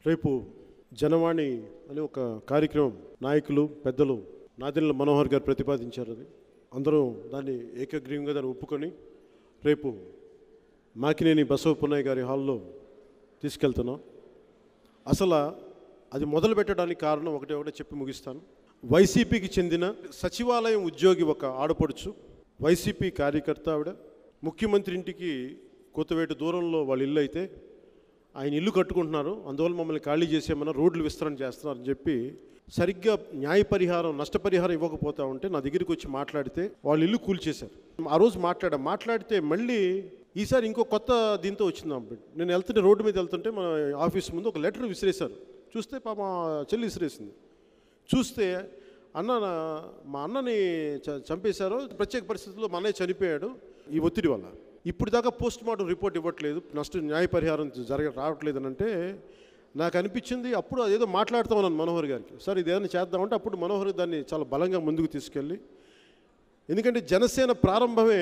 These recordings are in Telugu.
రేపు జనవాణి అనే ఒక కార్యక్రమం నాయకులు పెద్దలు నాదెండ్ల మనోహర్ గారు ప్రతిపాదించారు. అది అందరూ దాన్ని ఏకగ్రీవంగా దాన్ని ఒప్పుకొని రేపు మాకినేని బసవపున్నయ్య గారి హాల్లో తీసుకెళ్తున్నాం. అసలు అది మొదలు పెట్టడానికి కారణం ఒకటే చెప్పి ముగిస్తాను. వైసీపీకి చెందిన సచివాలయం ఉద్యోగి ఒక ఆడపడుచు, వైసీపీ కార్యకర్త ఆవిడ, ముఖ్యమంత్రి ఇంటికి కొత్తవేటు దూరంలో వాళ్ళ ఇల్లు అయితే ఆయన ఇల్లు కట్టుకుంటున్నారు, అందువల్ల మమ్మల్ని ఖాళీ చేసేమన్నా రోడ్లు విస్తరణ చేస్తున్నారని చెప్పి సరిగ్గా న్యాయ పరిహారం నష్టపరిహారం ఇవ్వకపోతా ఉంటే నా దగ్గరికి వచ్చి మాట్లాడితే వాళ్ళు ఇల్లు కూల్చేశారు. ఆ రోజు మాట్లాడితే మళ్ళీ ఈసారి ఇంకో కొత్త దీంతో వచ్చింది. నేను వెళ్తుంటే రోడ్డు మీద వెళ్తుంటే మన ఆఫీస్ ముందు ఒక లెటర్ విసిరేశారు. చూస్తే పాప చెల్లి విసిరేసింది. చూస్తే మా అన్నని చంపేశారు, ప్రత్యేక పరిస్థితుల్లో మా అన్నయ్య చనిపోయాడు ఈ ఒత్తిడి వల్ల, ఇప్పుడు దాకా పోస్ట్ మార్టం రిపోర్ట్ ఇవ్వట్లేదు, న్యాయ పరిహారం రావట్లేదు అని అంటే నాకు అనిపించింది. అప్పుడు అదేదో మాట్లాడుతామన్నాను మనోహర్ గారికి, సార్ ఇదేదైనా చేద్దామంటే అప్పుడు మనోహర్ దాన్ని చాలా బలంగా ముందుకు తీసుకెళ్ళి, ఎందుకంటే జనసేన ప్రారంభమే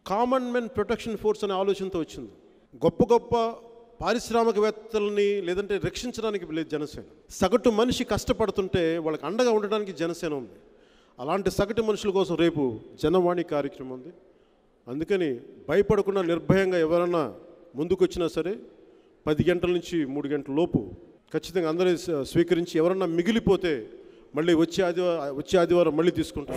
కామన్ మెన్ ప్రొటెక్షన్ ఫోర్స్ అనే ఆలోచనతో వచ్చింది. గొప్ప గొప్ప పారిశ్రామికవేత్తలని లేదంటే రక్షించడానికి లేదు జనసేన. సగటు మనిషి కష్టపడుతుంటే వాళ్ళకి అండగా ఉండడానికి జనసేన ఉంది. అలాంటి సగటు మనుషుల కోసం రేపు జనవాణి కార్యక్రమం ఉంది. అందుకని భయపడకుండా నిర్భయంగా ఎవరన్నా ముందుకు వచ్చినా సరే 10 గంటల నుంచి 3 గంటల లోపు ఖచ్చితంగా అందరూ స్వీకరించి, ఎవరన్నా మిగిలిపోతే మళ్ళీ వచ్చే ఆదివారం మళ్ళీ తీసుకుంటాం.